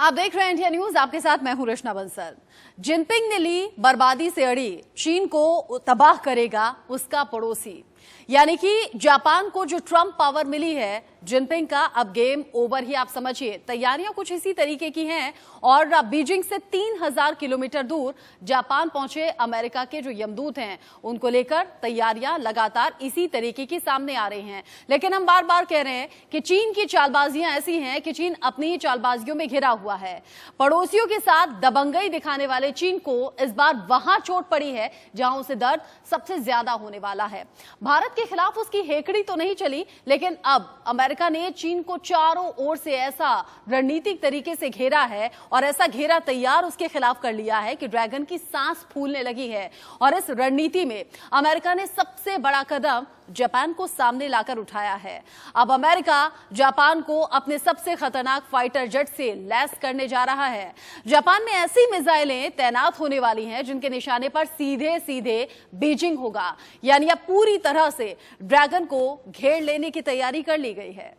आप देख रहे हैं इंडिया न्यूज, आपके साथ मैं हूं रचना बंसल। जिनपिंग ने ली बर्बादी से अड़ी, चीन को तबाह करेगा उसका पड़ोसी। यानी कि जापान को जो ट्रम्प पावर मिली है, जिनपिंग का अब गेम ओवर ही आप समझिए। तैयारियां कुछ इसी तरीके की हैं और बीजिंग से 3000 किलोमीटर दूर जापान पहुंचे अमेरिका के जो यमदूत हैं, उनको लेकर तैयारियां लगातार इसी तरीके की सामने आ रही हैं। लेकिन हम बार बार कह रहे हैं कि चीन की चालबाजियां ऐसी हैं कि चीन अपनी चालबाजियों में घिरा हुआ है। पड़ोसियों के साथ दबंगई दिखाने वाले चीन को इस बार वहां चोट पड़ी है जहां उसे दर्द सबसे ज्यादा होने वाला है। भारत के खिलाफ उसकी हेकड़ी तो नहीं चली, लेकिन अब अमेरिका ने चीन को चारों ओर से ऐसा रणनीतिक तरीके से घेरा है और ऐसा घेरा तैयार उसके खिलाफ कर लिया है कि ड्रैगन की सांस फूलने लगी है। और इस रणनीति में अमेरिका ने सबसे बड़ा कदम जापान को सामने लाकर उठाया है। अब अमेरिका जापान को अपने सबसे खतरनाक फाइटर जेट से लैस करने जा रहा है। जापान में ऐसी मिसाइलें तैनात होने वाली हैं जिनके निशाने पर सीधे सीधे बीजिंग होगा। यानी अब पूरी तरह से ड्रैगन को घेर लेने की तैयारी कर ली गई है।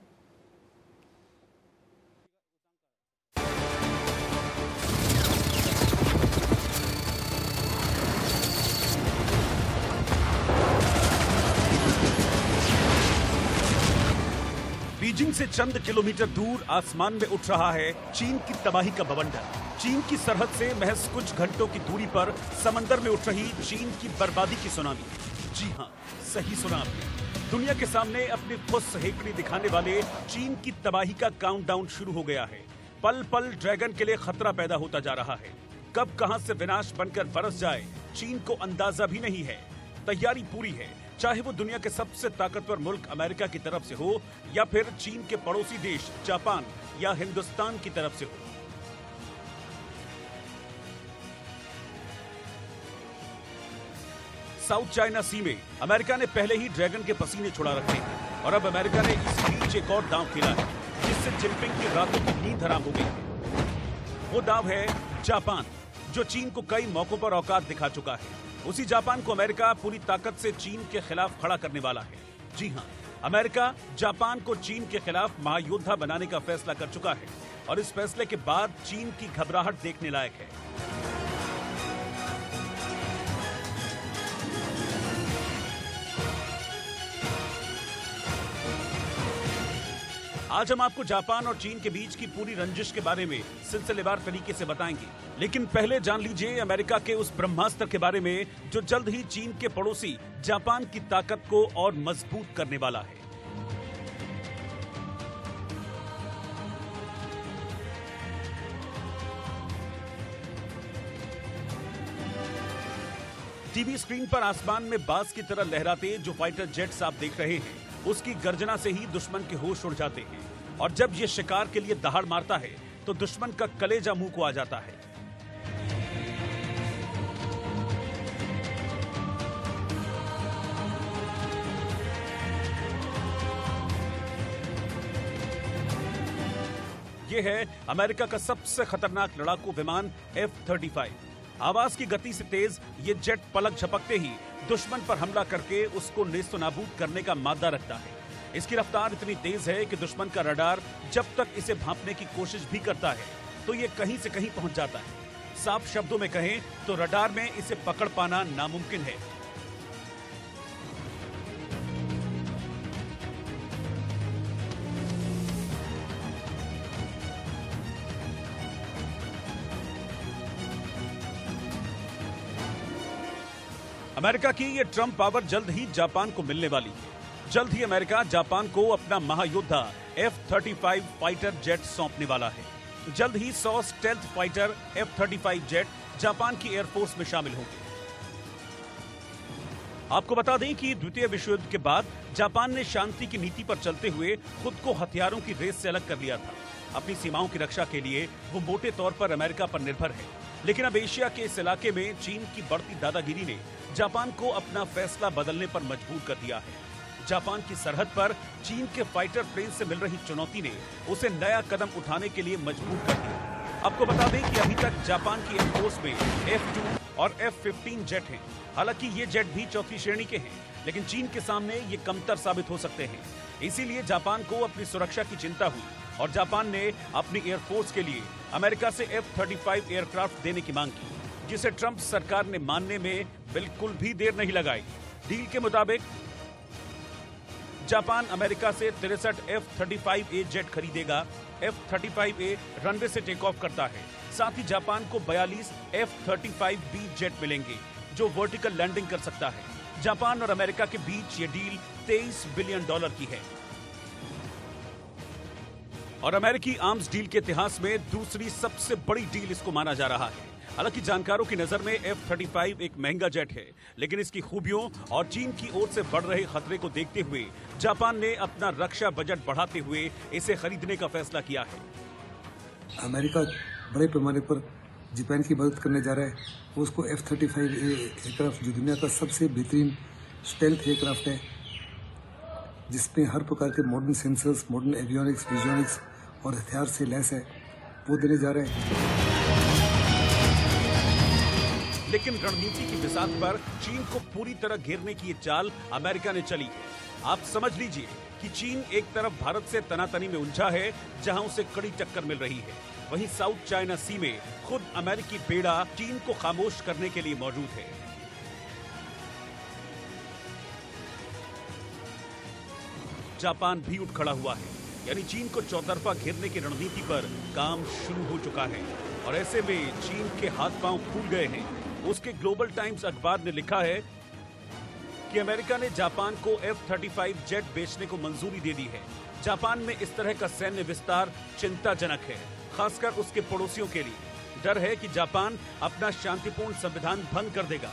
बीजिंग से चंद किलोमीटर दूर आसमान में उठ रहा है चीन की तबाही का बवंडर। चीन की सरहद से महज कुछ घंटों की दूरी पर समंदर में उठ रही चीन की बर्बादी की सुनामी। जी हां, सही सुना आपने। दुनिया के सामने अपनी फुस हेकड़ी दिखाने वाले चीन की तबाही का काउंटडाउन शुरू हो गया है। पल पल ड्रैगन के लिए खतरा पैदा होता जा रहा है। कब कहां से विनाश बनकर बरस जाए, चीन को अंदाजा भी नहीं है। तैयारी पूरी है, चाहे वो दुनिया के सबसे ताकतवर मुल्क अमेरिका की तरफ से हो या फिर चीन के पड़ोसी देश जापान या हिंदुस्तान की तरफ से हो। साउथ चाइना सी में अमेरिका ने पहले ही ड्रैगन के पसीने छुड़ा रखे हैं और अब अमेरिका ने इस बीच एक और दांव खेला है जिससे जिनपिंग की रातों की नींद हराम हो गई है। वो दांव है जापान, जो चीन को कई मौकों पर औकात दिखा चुका है। उसी जापान को अमेरिका पूरी ताकत से चीन के खिलाफ खड़ा करने वाला है। जी हां, अमेरिका जापान को चीन के खिलाफ महायोद्धा बनाने का फैसला कर चुका है और इस फैसले के बाद चीन की घबराहट देखने लायक है। आज हम आपको जापान और चीन के बीच की पूरी रंजिश के बारे में सिलसिलेवार तरीके से बताएंगे, लेकिन पहले जान लीजिए अमेरिका के उस ब्रह्मास्त्र के बारे में जो जल्द ही चीन के पड़ोसी जापान की ताकत को और मजबूत करने वाला है। टीवी स्क्रीन पर आसमान में बाज की तरह लहराते जो फाइटर जेट्स आप देख रहे हैं, उसकी गर्जना से ही दुश्मन के होश उड़ जाते हैं और जब ये शिकार के लिए दहाड़ मारता है तो दुश्मन का कलेजा मुंह को आ जाता है। ये है अमेरिका का सबसे खतरनाक लड़ाकू विमान F-35। आवाज की गति से तेज ये जेट पलक झपकते ही दुश्मन पर हमला करके उसको नेस्तनाबूद करने का मादा रखता है। इसकी रफ्तार इतनी तेज है कि दुश्मन का रडार जब तक इसे भांपने की कोशिश भी करता है तो ये कहीं से कहीं पहुंच जाता है। साफ शब्दों में कहें तो रडार में इसे पकड़ पाना नामुमकिन है। अमेरिका की ये ट्रम्प पावर जल्द ही जापान को मिलने वाली है। जल्द ही अमेरिका जापान को अपना महायोद्धा F-35 फाइटर जेट सौंपने वाला है। जल्द ही 100 stealth fighter F-35 jet Japan की एयरफोर्स में शामिल होंगे। आपको बता दें कि द्वितीय विश्व युद्ध के बाद जापान ने शांति की नीति पर चलते हुए खुद को हथियारों की रेस से अलग कर लिया था। अपनी सीमाओं की रक्षा के लिए वो मोटे तौर पर अमेरिका पर निर्भर है, लेकिन अब एशिया के इस इलाके में चीन की बढ़ती दादागिरी ने जापान को अपना फैसला बदलने पर मजबूर कर दिया है। जापान की सरहद पर चीन के फाइटर प्लेन से मिल रही चुनौती ने उसे नया कदम उठाने के लिए मजबूर कर दिया। आपको बता दें कि अभी तक जापान की एयरफोर्स में F-2 और F-15 जेट हैं। हालांकि ये जेट भी चौथी श्रेणी के हैं, लेकिन चीन के सामने ये कमतर साबित हो सकते हैं। इसीलिए जापान को अपनी सुरक्षा की चिंता हुई और जापान ने अपनी एयरफोर्स के लिए अमेरिका से F-35 एयरक्राफ्ट देने की मांग की, जिसे ट्रंप सरकार ने मानने में बिल्कुल भी देर नहीं लगाई। डील के मुताबिक जापान अमेरिका से 63 F-35A जेट खरीदेगा। F-35A रनवे से टेक ऑफ करता है। साथ ही जापान को 42 F-35B जेट मिलेंगे, जो वर्टिकल लैंडिंग कर सकता है। जापान और अमेरिका के बीच ये डील $23 बिलियन की है और अमेरिकी आर्म्स डील के इतिहास में दूसरी सबसे बड़ी डील इसको माना जा रहा है। हालांकि जानकारों की नजर में F-35 एक महंगा जेट है, लेकिन इसकी खूबियों और चीन की ओर से बढ़ रहे खतरे को देखते हुए जापान ने अपना रक्षा बजट बढ़ाते हुए इसे खरीदने का फैसला किया है। अमेरिका बड़े पैमाने पर जापान की मदद करने जा रहा है। वो उसको F-35 एयरक्राफ्ट, जो दुनिया का सबसे बेहतरीन स्टेल्थ एयरक्राफ्ट है, जिसमें हर प्रकार के मॉडर्न सेंसर्स, मॉडर्न एवियोनिक्स, विजोनिक्स और हथियार से लैस है, वो देने जा रहे हैं। लेकिन रणनीति की बिसात पर चीन को पूरी तरह घेरने की ये चाल अमेरिका ने चली है। आप समझ लीजिए कि चीन एक तरफ भारत से तनातनी में उलझा है, जहां उसे कड़ी टक्कर मिल रही है, वहीं साउथ चाइना सी में खुद अमेरिकी बेड़ा चीन को खामोश करने के लिए मौजूद है। जापान भी उठ खड़ा हुआ है, यानी चीन को चौतरफा घेरने की रणनीति पर काम शुरू हो चुका है और ऐसे में चीन के हाथ पांव फूल गए हैं। उसके ग्लोबल टाइम्स अखबार ने लिखा है कि अमेरिका ने जापान को F-35 जेट बेचने को मंजूरी दे दी है। जापान में इस तरह का सैन्य विस्तार चिंताजनक है, खासकर उसके पड़ोसियों के लिए। डर है कि जापान अपना शांतिपूर्ण संविधान भंग कर देगा।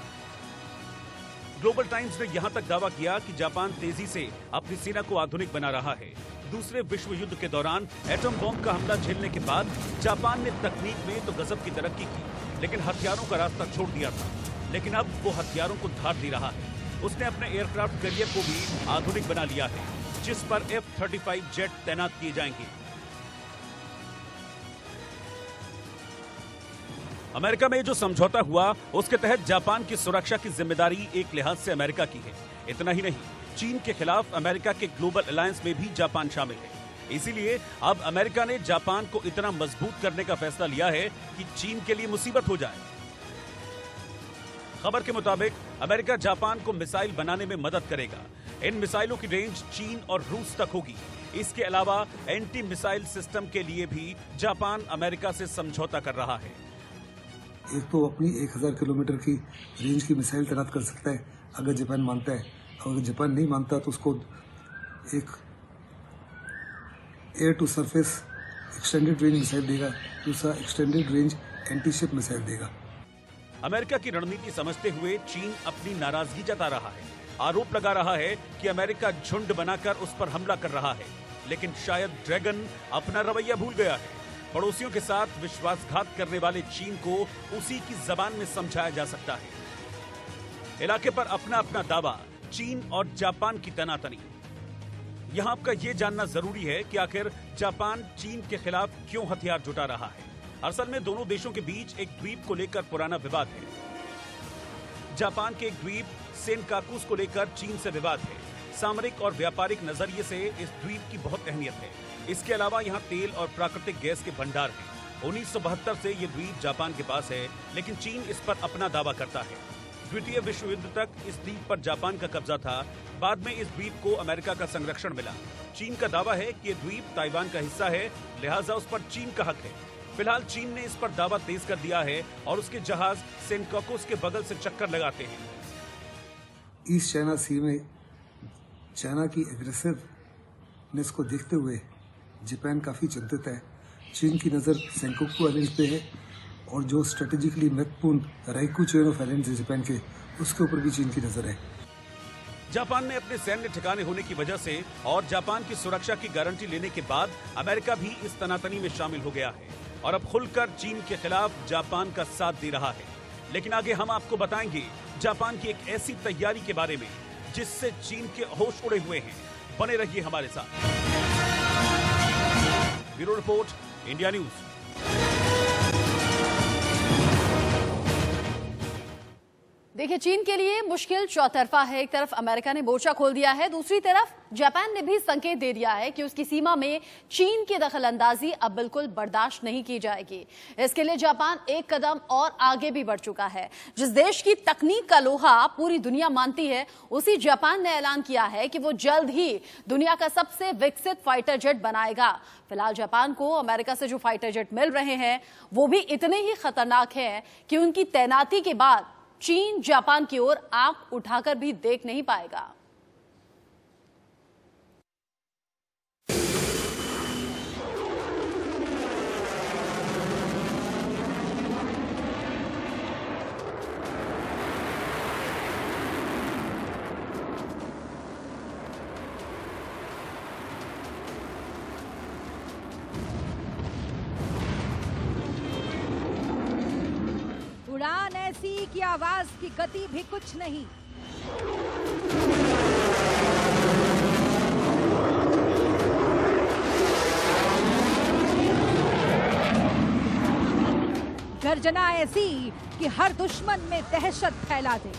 ग्लोबल टाइम्स ने यहां तक दावा किया कि जापान तेजी से अपनी सेना को आधुनिक बना रहा है। दूसरे विश्व युद्ध के दौरान एटम बम का हमला झेलने के बाद जापान ने तकनीक में तो गजब की तरक्की की, लेकिन हथियारों का रास्ता छोड़ दिया था। लेकिन अब वो हथियारों को धार दे रहा है। उसने अपने एयरक्राफ्ट कैरियर को भी आधुनिक बना लिया है, जिस पर F-35 जेट तैनात किए जाएंगे। अमेरिका में जो समझौता हुआ, उसके तहत जापान की सुरक्षा की जिम्मेदारी एक लिहाज से अमेरिका की है। इतना ही नहीं, चीन के खिलाफ अमेरिका के ग्लोबल अलायंस में भी जापान शामिल है। इसीलिए अब अमेरिका ने जापान को इतना मजबूत करने का फैसला लिया है कि चीन के लिए मुसीबत हो जाए। खबर के मुताबिक अमेरिका जापान को मिसाइल बनाने में मदद करेगा। इन मिसाइलों की रेंज चीन और रूस तक होगी। इसके अलावा एंटी मिसाइल सिस्टम के लिए भी जापान अमेरिका से समझौता कर रहा है। एक तो अपनी 1000 किलोमीटर की रेंज की मिसाइल तैनात कर सकता है अगर जापान मानता है, और अगर जापान नहीं मानता तो उसको एक air to surface extended range missile देगा, दूसरा extended range anti ship missile देगा। अमेरिका की रणनीति समझते हुए चीन अपनी नाराजगी जता रहा है। आरोप लगा रहा है कि अमेरिका झुंड बनाकर उस पर हमला कर रहा है, लेकिन शायद ड्रैगन अपना रवैया भूल गया है। पड़ोसियों के साथ विश्वासघात करने वाले चीन को उसी की जबान में समझाया जा सकता है। इलाके पर अपना अपना दावा, चीन और जापान की तनातनी। यहां आपका यह जानना जरूरी है कि आखिर जापान चीन के खिलाफ क्यों हथियार जुटा रहा है। असल में दोनों देशों के बीच एक द्वीप को लेकर पुराना विवाद है। जापान के एक द्वीप सेनकाकुस को लेकर चीन से विवाद है। सामरिक और व्यापारिक नजरिए से इस द्वीप की बहुत अहमियत है। इसके अलावा यहाँ तेल और प्राकृतिक गैस के भंडार हैं। 1972 से ये द्वीप जापान के पास है, लेकिन चीन इस पर अपना दावा करता है। द्वितीय विश्व युद्ध तक इस द्वीप पर जापान का कब्जा था। बाद में इस द्वीप को अमेरिका का संरक्षण मिला। चीन का दावा है कि ये द्वीप ताइवान का हिस्सा है, लिहाजा उस पर चीन का हक है। फिलहाल चीन ने इस पर दावा तेज कर दिया है और उसके जहाज सेनकाकुस के बगल से चक्कर लगाते हैं। ईस्ट चाइना सी में चाइना की एग्रेसिवनेस को देखते हुए जापान काफ़ी चिंतित है। चीन की नज़र सेनकाकू आइलैंड पे है और जो स्ट्रेटेजिकली महत्वपूर्ण राइकू चेन ऑफ आइलैंड्स है जापान के, उसके ऊपर भी चीन की नज़र है। जापान में अपने सैन्य ठिकाने होने की वजह से और जापान की सुरक्षा की गारंटी लेने के बाद अमेरिका भी इस तनातनी में शामिल हो गया है और अब खुलकर चीन के खिलाफ जापान का साथ दे रहा है। लेकिन आगे हम आपको बताएंगे जापान की एक ऐसी तैयारी के बारे में जिससे चीन के होश उड़े हुए हैं। बने रहिए हमारे साथ। Bureau report, India news. देखिए, चीन के लिए मुश्किल चौतरफा है। एक तरफ अमेरिका ने मोर्चा खोल दिया है, दूसरी तरफ जापान ने भी संकेत दे दिया है कि उसकी सीमा में चीन की दखलंदाजी अब बिल्कुल बर्दाश्त नहीं की जाएगी। इसके लिए जापान एक कदम और आगे भी बढ़ चुका है। जिस देश की तकनीक का लोहा पूरी दुनिया मानती है, उसी जापान ने ऐलान किया है कि वो जल्द ही दुनिया का सबसे विकसित फाइटर जेट बनाएगा। फिलहाल जापान को अमेरिका से जो फाइटर जेट मिल रहे हैं वो भी इतने ही खतरनाक हैं कि उनकी तैनाती के बाद चीन जापान की ओर आंख उठाकर भी देख नहीं पाएगा। उड़ान ऐसी कि आवाज की गति भी कुछ नहीं। गर्जना ऐसी कि हर दुश्मन में दहशत फैला दे।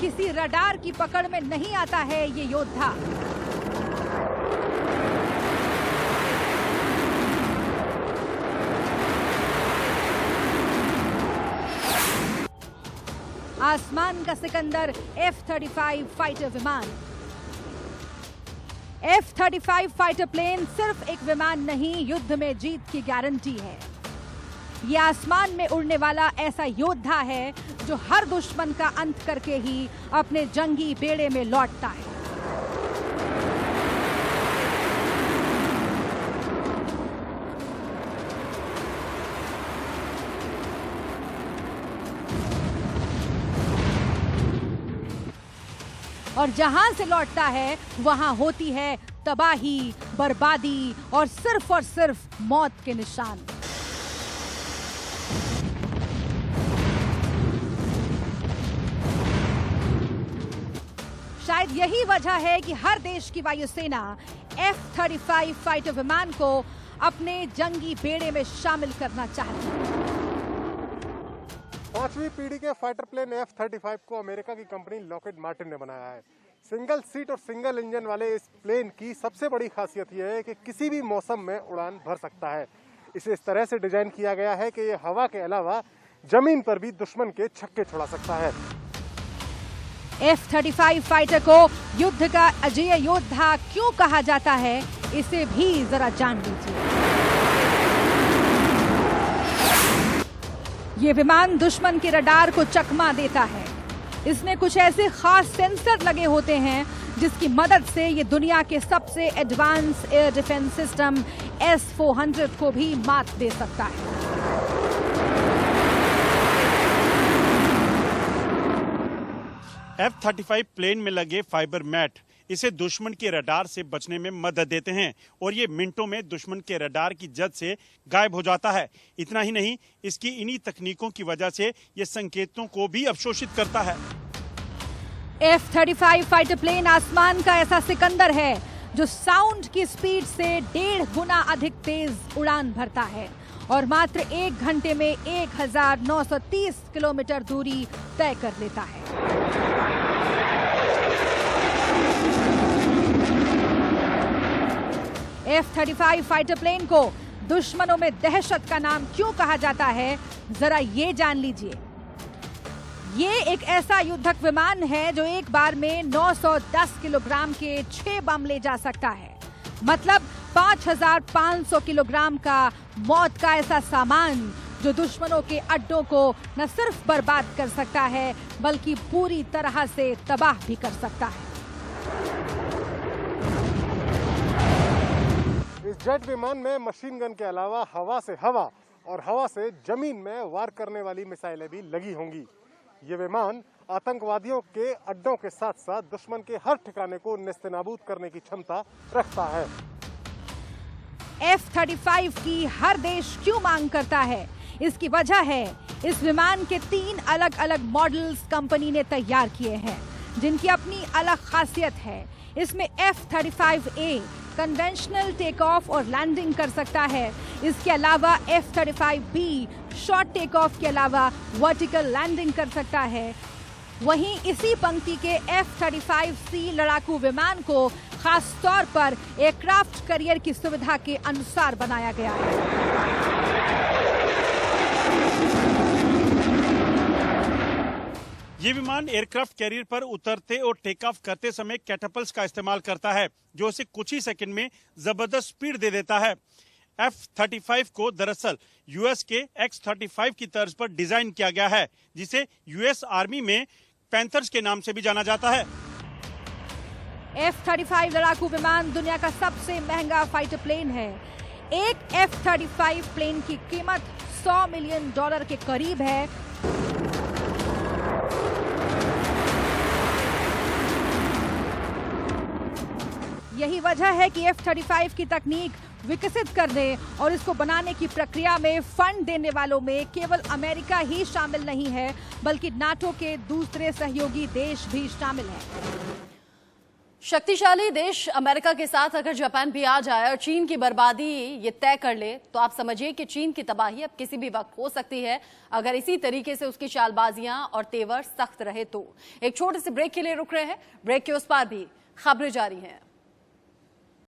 किसी रडार की पकड़ में नहीं आता है ये योद्धा। आसमान का सिकंदर F-35 फाइटर विमान। F-35 फाइटर प्लेन सिर्फ एक विमान नहीं, युद्ध में जीत की गारंटी है। ये आसमान में उड़ने वाला ऐसा योद्धा है जो हर दुश्मन का अंत करके ही अपने जंगी बेड़े में लौटता है। और जहां से लौटता है वहां होती है तबाही, बर्बादी और सिर्फ मौत के निशान। शायद यही वजह है कि हर देश की वायुसेना F-35 फाइटर विमान को अपने जंगी बेड़े में शामिल करना चाहती है। 5वीं पीढ़ी के फाइटर प्लेन F-35 को अमेरिका की कंपनी लॉकहीड मार्टिन ने बनाया है। सिंगल सीट और सिंगल इंजन वाले इस प्लेन की सबसे बड़ी खासियत यह है कि किसी भी मौसम में उड़ान भर सकता है। इसे इस तरह से डिजाइन किया गया है कि ये हवा के अलावा जमीन पर भी दुश्मन के छक्के छुड़ा सकता है। F-35 फाइटर को युद्ध का अजेय योद्धा क्यों कहा जाता है, इसे भी जरा जान लीजिए। ये विमान दुश्मन के रडार को चकमा देता है। इसमें कुछ ऐसे खास सेंसर लगे होते हैं जिसकी मदद से ये दुनिया के सबसे advance air defence system S-400 को भी मात दे सकता है। F-35 प्लेन में लगे फाइबर मैट इसे दुश्मन के रडार से बचने में मदद देते हैं और ये मिनटों में दुश्मन के रडार की जद से गायब हो जाता है। इतना ही नहीं, इसकी इन्हीं तकनीकों की वजह से ये संकेतों को भी अवशोषित करता है। F-35 फाइटर प्लेन आसमान का ऐसा सिकंदर है जो साउंड की स्पीड से 1.5 गुना अधिक तेज उड़ान भरता है और मात्र 1 घंटे में 1930 किलोमीटर दूरी तय कर लेता है। F-35 फाइटर प्लेन को दुश्मनों में दहशत का नाम क्यों कहा जाता है, जरा ये जान लीजिए। ये एक ऐसा युद्धक विमान है जो एक बार में 910 किलोग्राम के 6 बम ले जा सकता है। मतलब 5500 किलोग्राम का मौत का ऐसा सामान जो दुश्मनों के अड्डों को न सिर्फ बर्बाद कर सकता है बल्कि पूरी तरह से तबाह भी कर सकता है। इस जेट विमान में मशीन गन के अलावा हवा से हवा और हवा से जमीन में वार करने वाली मिसाइलें भी लगी होंगी। ये विमान आतंकवादियों के अड्डों के साथ साथ दुश्मन के हर ठिकाने को नेस्तनाबूद करने की क्षमता रखता है। F-35 की हर देश क्यों मांग करता है, इसकी वजह है इस विमान के 3 अलग अलग मॉडल्स कंपनी ने तैयार किए हैं जिनकी अपनी अलग खासियत है। इसमें F-35A कन्वेंशनल टेक ऑफ और लैंडिंग कर सकता है। इसके अलावा F-35B शॉर्ट टेक ऑफ के अलावा वर्टिकल लैंडिंग कर सकता है। वहीं इसी पंक्ति के F-35C लड़ाकू विमान को खास तौर पर एयरक्राफ्ट करियर की सुविधा के अनुसार बनाया गया है। ये विमान एयरक्राफ्ट कैरियर पर उतरते और टेक ऑफ करते समय कैटापल्स का इस्तेमाल करता है, जो उसे कुछ ही सेकंड में जबरदस्त स्पीड दे देता है। F-35 को दरअसल यूएस के X-35 की तर्ज पर डिजाइन किया गया है, जिसे यूएस आर्मी में पैंथर्स के नाम से भी जाना जाता है। F-35 लड़ाकू विमान दुनिया का सबसे महंगा फाइटर प्लेन है। एक F-35 प्लेन की कीमत $100 मिलियन के करीब है। यही वजह है कि F-35 की तकनीक विकसित करने और इसको बनाने की प्रक्रिया में फंड देने वालों में केवल अमेरिका ही शामिल नहीं है, बल्कि नाटो के दूसरे सहयोगी देश भी शामिल हैं। शक्तिशाली देश अमेरिका के साथ अगर जापान भी आ जाए और चीन की बर्बादी ये तय कर ले, तो आप समझिए कि चीन की तबाही अब किसी भी वक्त हो सकती है, अगर इसी तरीके से उसकी चालबाजियां और तेवर सख्त रहे तो। एक छोटे से ब्रेक के लिए रुक रहे हैं, ब्रेक के उस पार भी खबरें जारी हैं।